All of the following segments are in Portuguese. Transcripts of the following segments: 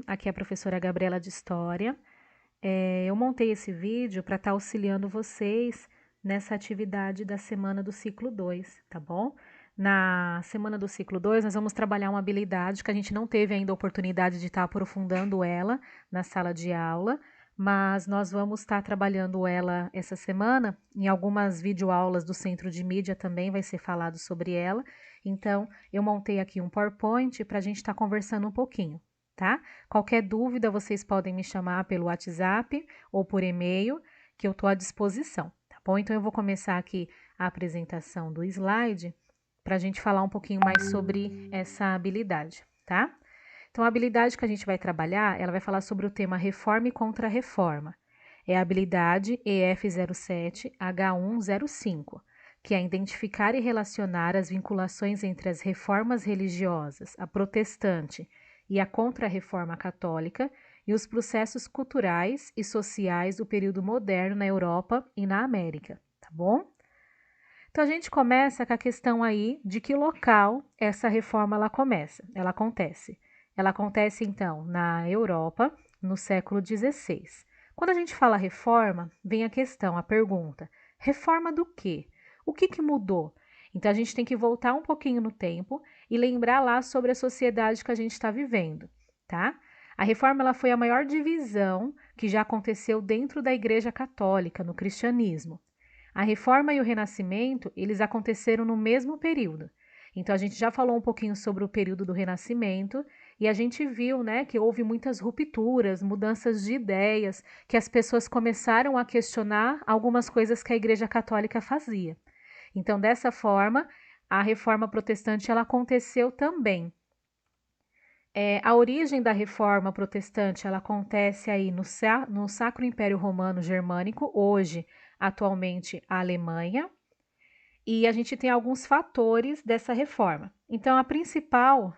Aqui é a professora Gabriela de História. Eu montei esse vídeo para estar auxiliando vocês nessa atividade da semana do ciclo 2, tá bom? Na semana do ciclo 2, nós vamos trabalhar uma habilidade que a gente não teve ainda a oportunidade de estar aprofundando ela na sala de aula, mas nós vamos estar trabalhando ela essa semana. Em algumas videoaulas do Centro de Mídia também vai ser falado sobre ela. Então, eu montei aqui um PowerPoint para a gente estar conversando um pouquinho, tá? Qualquer dúvida, vocês podem me chamar pelo WhatsApp ou por e-mail, que eu estou à disposição, tá bom? Então, eu vou começar aqui a apresentação do slide para a gente falar um pouquinho mais sobre essa habilidade, tá? Então, a habilidade que a gente vai trabalhar, ela vai falar sobre o tema reforma e contra-reforma. É a habilidade EF07H105, que é identificar e relacionar as vinculações entre as reformas religiosas, a protestante e a contra-reforma católica, e os processos culturais e sociais do período moderno na Europa e na América, tá bom? Então a gente começa com a questão aí de que local essa reforma ela acontece. Ela acontece então na Europa, no século XVI. Quando a gente fala reforma, vem a questão, a pergunta: reforma do quê? O que mudou? Então a gente tem que voltar um pouquinho no tempo e lembrar lá sobre a sociedade que a gente está vivendo, tá? A reforma ela foi a maior divisão que já aconteceu dentro da Igreja Católica, no cristianismo. A Reforma e o Renascimento, eles aconteceram no mesmo período. Então a gente já falou um pouquinho sobre o período do Renascimento e a gente viu, né, que houve muitas rupturas, mudanças de ideias, que as pessoas começaram a questionar algumas coisas que a Igreja Católica fazia. Então, dessa forma, a Reforma Protestante ela aconteceu também. A origem da Reforma Protestante ela acontece aí no Sacro Império Romano Germânico, hoje, atualmente, a Alemanha, e a gente tem alguns fatores dessa reforma. Então, o principal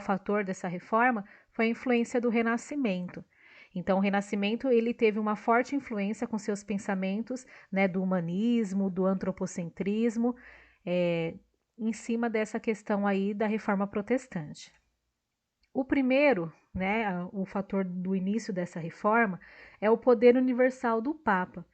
fator dessa reforma foi a influência do Renascimento. Então, o Renascimento ele teve uma forte influência com seus pensamentos, né, do humanismo, do antropocentrismo, em cima dessa questão aí da Reforma Protestante. O primeiro, né, o fator do início dessa reforma é o poder universal do Papa.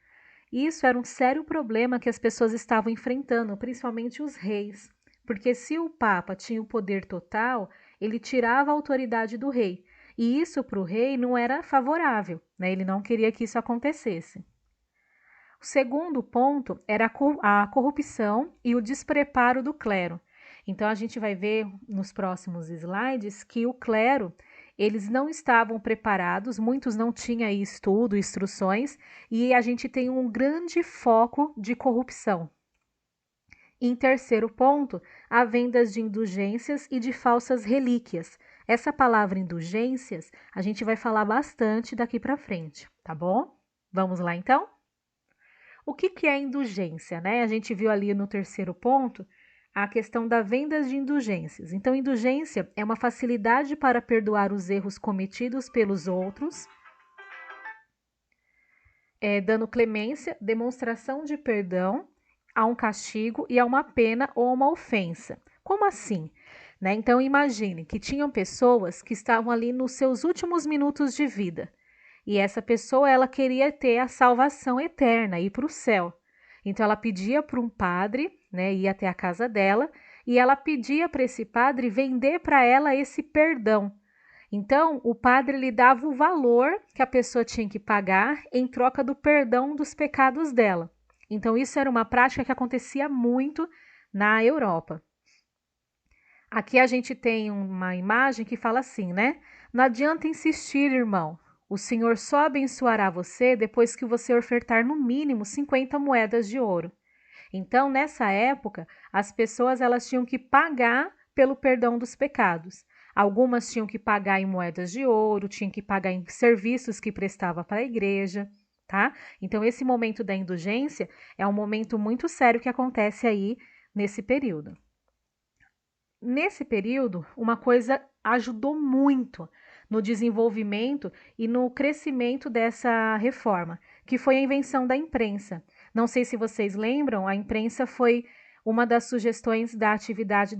Isso era um sério problema que as pessoas estavam enfrentando, principalmente os reis, porque se o Papa tinha o poder total, ele tirava a autoridade do rei, e isso para o rei não era favorável, né? Ele não queria que isso acontecesse. O segundo ponto era a corrupção e o despreparo do clero. Então a gente vai ver nos próximos slides que o clero eles não estavam preparados, muitos não tinham aí estudo, instruções, e a gente tem um grande foco de corrupção. Em terceiro ponto, há vendas de indulgências e de falsas relíquias. Essa palavra indulgências a gente vai falar bastante daqui para frente, tá bom? Vamos lá então? O que é indulgência, né? A gente viu ali no terceiro ponto a questão da vendas de indulgências. Então, indulgência é uma facilidade para perdoar os erros cometidos pelos outros, dando clemência, demonstração de perdão a um castigo e a uma pena ou uma ofensa. Como assim? Né? Então, imagine que tinham pessoas que estavam ali nos seus últimos minutos de vida. E essa pessoa, ela queria ter a salvação eterna, ir para o céu. Então, ela pedia para um padre, né, ir até a casa dela, e ela pedia para esse padre vender para ela esse perdão. Então, o padre lhe dava o valor que a pessoa tinha que pagar em troca do perdão dos pecados dela. Então, isso era uma prática que acontecia muito na Europa. Aqui a gente tem uma imagem que fala assim, né? Não adianta insistir, irmão. O Senhor só abençoará você depois que você ofertar no mínimo 50 moedas de ouro. Então, nessa época, as pessoas elas tinham que pagar pelo perdão dos pecados. Algumas tinham que pagar em moedas de ouro, tinham que pagar em serviços que prestava para a igreja, tá? Então, esse momento da indulgência é um momento muito sério que acontece aí nesse período. Nesse período, uma coisa ajudou muito no desenvolvimento e no crescimento dessa reforma, que foi a invenção da imprensa. Não sei se vocês lembram, a imprensa foi uma das sugestões da atividade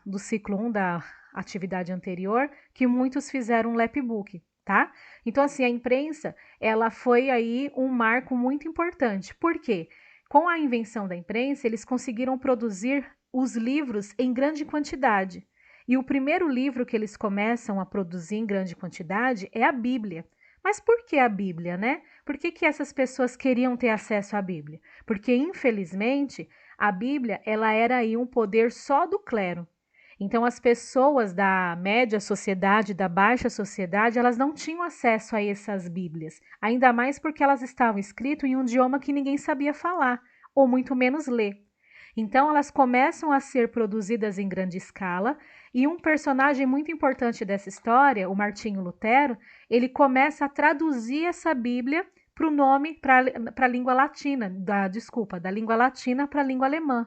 do ciclo 1 da atividade anterior, que muitos fizeram um lapbook, tá? Então, assim, a imprensa, ela foi aí um marco muito importante. Por quê? Com a invenção da imprensa, eles conseguiram produzir os livros em grande quantidade. E o primeiro livro que eles começam a produzir em grande quantidade é a Bíblia. Mas por que a Bíblia, né? Por que essas pessoas queriam ter acesso à Bíblia? Porque, infelizmente, a Bíblia, ela era aí um poder só do clero. Então, as pessoas da média sociedade, da baixa sociedade, elas não tinham acesso a essas Bíblias, ainda mais porque elas estavam escritas em um idioma que ninguém sabia falar, ou muito menos ler. Então, elas começam a ser produzidas em grande escala, e um personagem muito importante dessa história, o Martinho Lutero, ele começa a traduzir essa Bíblia para o nome, para a língua latina, da língua latina para a língua alemã.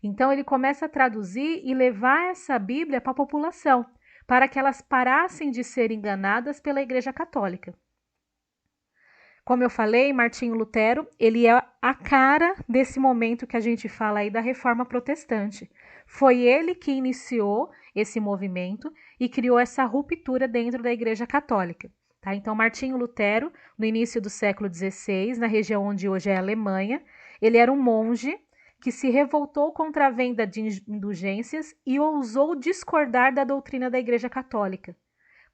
Então, ele começa a traduzir e levar essa Bíblia para a população, para que elas parassem de ser enganadas pela Igreja Católica. Como eu falei, Martinho Lutero, ele é a cara desse momento que a gente fala aí da Reforma Protestante. Foi ele que iniciou esse movimento e criou essa ruptura dentro da Igreja Católica. Tá? Então, Martinho Lutero, no início do século XVI, na região onde hoje é a Alemanha, ele era um monge que se revoltou contra a venda de indulgências e ousou discordar da doutrina da Igreja Católica.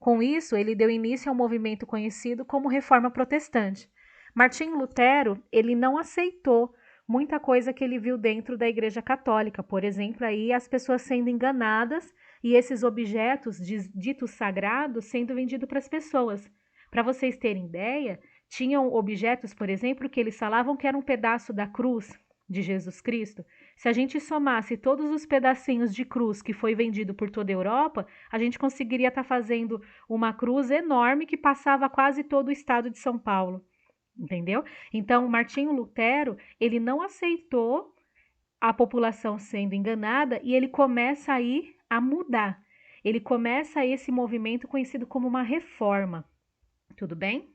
Com isso, ele deu início ao movimento conhecido como Reforma Protestante. Martinho Lutero, ele não aceitou muita coisa que ele viu dentro da Igreja Católica, por exemplo, aí as pessoas sendo enganadas e esses objetos ditos sagrados sendo vendidos para as pessoas. Para vocês terem ideia, tinham objetos, por exemplo, que eles falavam que era um pedaço da cruz de Jesus Cristo. Se a gente somasse todos os pedacinhos de cruz que foi vendido por toda a Europa, a gente conseguiria estar fazendo uma cruz enorme que passava quase todo o estado de São Paulo, entendeu? Então, Martinho Lutero, ele não aceitou a população sendo enganada e ele começa aí a mudar. Ele começa esse movimento conhecido como uma reforma, tudo bem?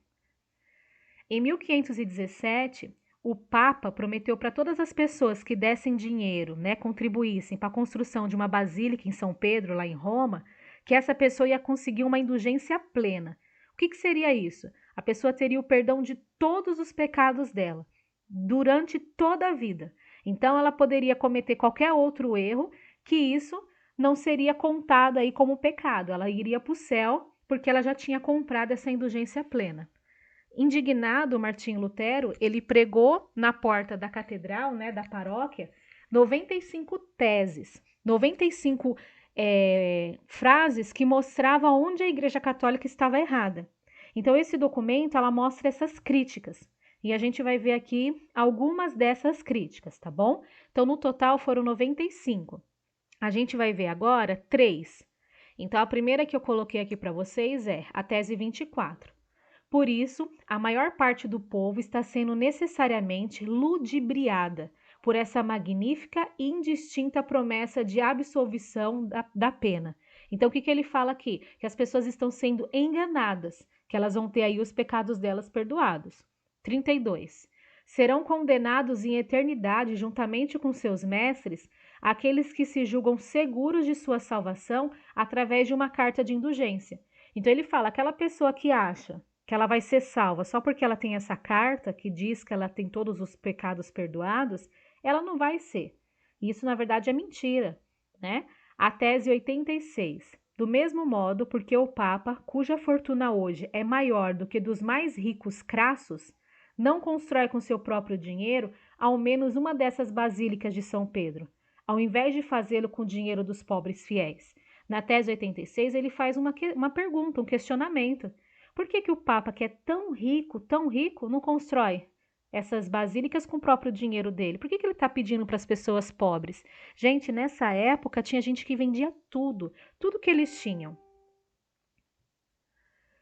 Em 1517, o Papa prometeu para todas as pessoas que dessem dinheiro, né, contribuíssem para a construção de uma basílica em São Pedro, lá em Roma, que essa pessoa ia conseguir uma indulgência plena. O que seria isso? A pessoa teria o perdão de todos os pecados dela, durante toda a vida. Então, ela poderia cometer qualquer outro erro, que isso não seria contado aí como pecado. Ela iria para o céu, porque ela já tinha comprado essa indulgência plena. Indignado, Martinho Lutero, ele pregou na porta da catedral, né, da paróquia, 95 teses, 95 frases que mostravam onde a Igreja Católica estava errada. Então, esse documento, ela mostra essas críticas. E a gente vai ver aqui algumas dessas críticas, tá bom? Então, no total foram 95. A gente vai ver agora 3. Então, a primeira que eu coloquei aqui para vocês é a tese 24. Por isso, a maior parte do povo está sendo necessariamente ludibriada por essa magnífica e indistinta promessa de absolvição da pena. Então, o que ele fala aqui? Que as pessoas estão sendo enganadas, que elas vão ter aí os pecados delas perdoados. 32. Serão condenados em eternidade, juntamente com seus mestres, aqueles que se julgam seguros de sua salvação através de uma carta de indulgência. Então, ele fala, aquela pessoa que acha que ela vai ser salva só porque ela tem essa carta que diz que ela tem todos os pecados perdoados, ela não vai ser. Isso, na verdade, é mentira, né? A tese 86. Do mesmo modo, porque o Papa, cuja fortuna hoje é maior do que dos mais ricos crassos, não constrói com seu próprio dinheiro ao menos uma dessas basílicas de São Pedro, ao invés de fazê-lo com o dinheiro dos pobres fiéis. Na tese 86, ele faz uma pergunta, um questionamento. Por que o Papa, que é tão rico, não constrói essas basílicas com o próprio dinheiro dele? Por que ele está pedindo para as pessoas pobres? Gente, nessa época tinha gente que vendia tudo que eles tinham.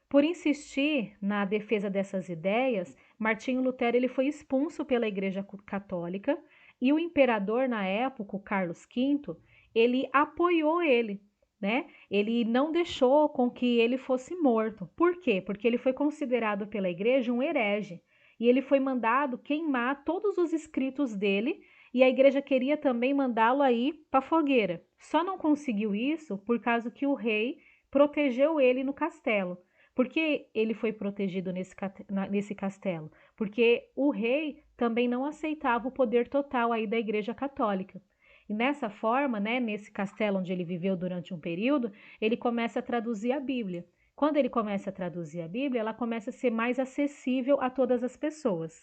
Por insistir na defesa dessas ideias, Martinho Lutero ele foi expulso pela Igreja Católica e o imperador na época, o Carlos V, ele apoiou ele. Né? Ele não deixou com que ele fosse morto. Por quê? Porque ele foi considerado pela igreja um herege e ele foi mandado queimar todos os escritos dele e a igreja queria também mandá-lo aí para a fogueira. Só não conseguiu isso por causa que o rei protegeu ele no castelo. Por que ele foi protegido nesse castelo? Porque o rei também não aceitava o poder total aí da Igreja Católica. E nessa forma, né, nesse castelo onde ele viveu durante um período, ele começa a traduzir a Bíblia. Quando ele começa a traduzir a Bíblia, ela começa a ser mais acessível a todas as pessoas.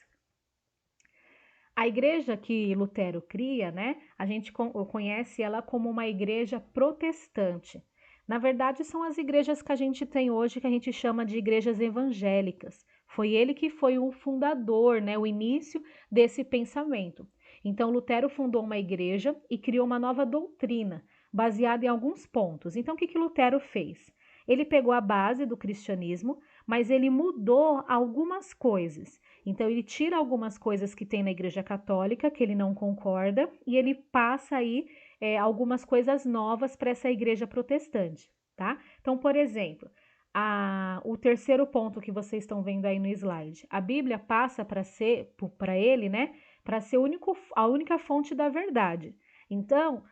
A igreja que Lutero cria, né, a gente conhece ela como uma igreja protestante. Na verdade, são as igrejas que a gente tem hoje, que a gente chama de igrejas evangélicas. Foi ele que foi o fundador, né, o início desse pensamento. Então, Lutero fundou uma igreja e criou uma nova doutrina, baseada em alguns pontos. Então, o que Lutero fez? Ele pegou a base do cristianismo, mas ele mudou algumas coisas. Então, ele tira algumas coisas que tem na Igreja Católica, que ele não concorda, e ele passa aí algumas coisas novas para essa igreja protestante, tá? Então, por exemplo, o terceiro ponto que vocês estão vendo aí no slide, a Bíblia passa para ele, né, para ser a única fonte da verdade. Então,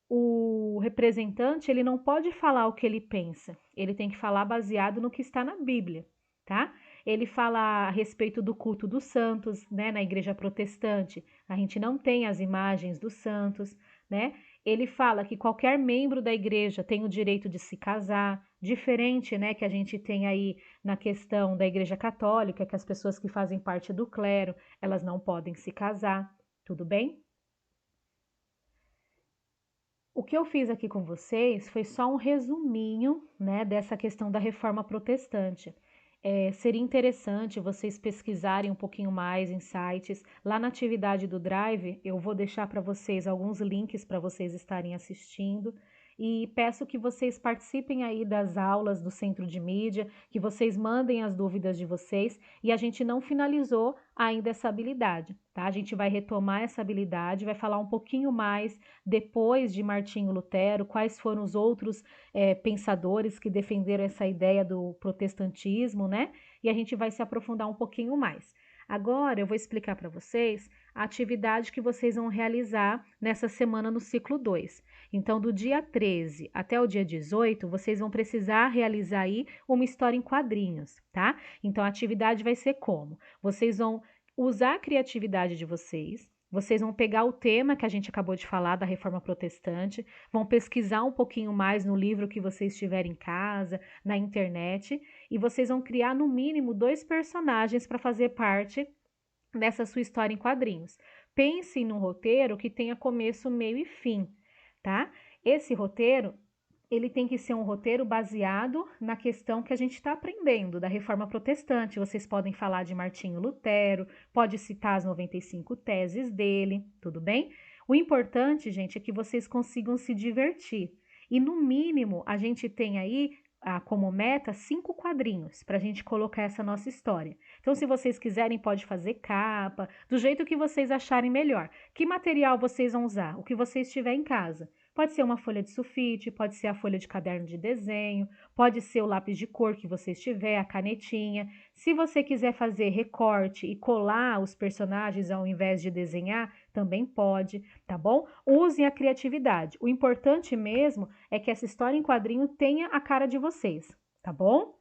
o representante, ele não pode falar o que ele pensa, ele tem que falar baseado no que está na Bíblia, tá? Ele fala a respeito do culto dos santos, né? Na igreja protestante, a gente não tem as imagens dos santos, né? Ele fala que qualquer membro da igreja tem o direito de se casar, diferente, né, que a gente tem aí na questão da igreja católica, que as pessoas que fazem parte do clero, elas não podem se casar, tudo bem? O que eu fiz aqui com vocês foi só um resuminho, né, dessa questão da reforma protestante. Seria interessante vocês pesquisarem um pouquinho mais em sites. Lá na atividade do Drive, eu vou deixar para vocês alguns links para vocês estarem assistindo. E peço que vocês participem aí das aulas do Centro de Mídia, que vocês mandem as dúvidas de vocês. E a gente não finalizou ainda essa habilidade, tá? A gente vai retomar essa habilidade, vai falar um pouquinho mais depois de Martinho Lutero, quais foram os outros pensadores que defenderam essa ideia do protestantismo, né? E a gente vai se aprofundar um pouquinho mais. Agora eu vou explicar para vocês a atividade que vocês vão realizar nessa semana no ciclo 2. Então, do dia 13 até o dia 18, vocês vão precisar realizar aí uma história em quadrinhos, tá? Então, a atividade vai ser como? Vocês vão usar a criatividade de vocês vão pegar o tema que a gente acabou de falar da Reforma Protestante, vão pesquisar um pouquinho mais no livro que vocês tiverem em casa, na internet, e vocês vão criar no mínimo 2 personagens para fazer parte dessa sua história em quadrinhos. Pensem num roteiro que tenha começo, meio e fim, tá? Esse roteiro ele tem que ser um roteiro baseado na questão que a gente está aprendendo da Reforma Protestante. Vocês podem falar de Martinho Lutero, pode citar as 95 teses dele, tudo bem? O importante, gente, é que vocês consigam se divertir. E, no mínimo, a gente tem aí como meta 5 quadrinhos para a gente colocar essa nossa história. Então, se vocês quiserem, pode fazer capa, do jeito que vocês acharem melhor. Que material vocês vão usar? O que vocês tiver em casa. Pode ser uma folha de sulfite, pode ser a folha de caderno de desenho, pode ser o lápis de cor que você tiver, a canetinha. Se você quiser fazer recorte e colar os personagens ao invés de desenhar, também pode, tá bom? Usem a criatividade. O importante mesmo é que essa história em quadrinho tenha a cara de vocês, tá bom?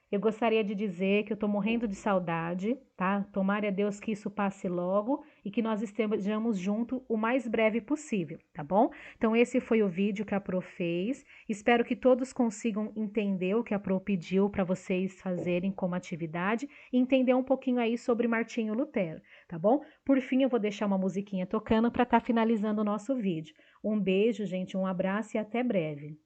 Eu gostaria de dizer que eu tô morrendo de saudade, tá? Tomara a Deus que isso passe logo e que nós estejamos juntos o mais breve possível, tá bom? Então, esse foi o vídeo que a Pro fez. Espero que todos consigam entender o que a Pro pediu para vocês fazerem como atividade e entender um pouquinho aí sobre Martinho Lutero, tá bom? Por fim, eu vou deixar uma musiquinha tocando para estar finalizando o nosso vídeo. Um beijo, gente, um abraço e até breve.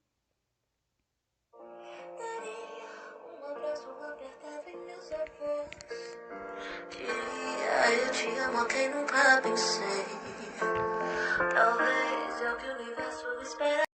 Eu te amo, quem nunca pensei. Talvez é o que o universo espera.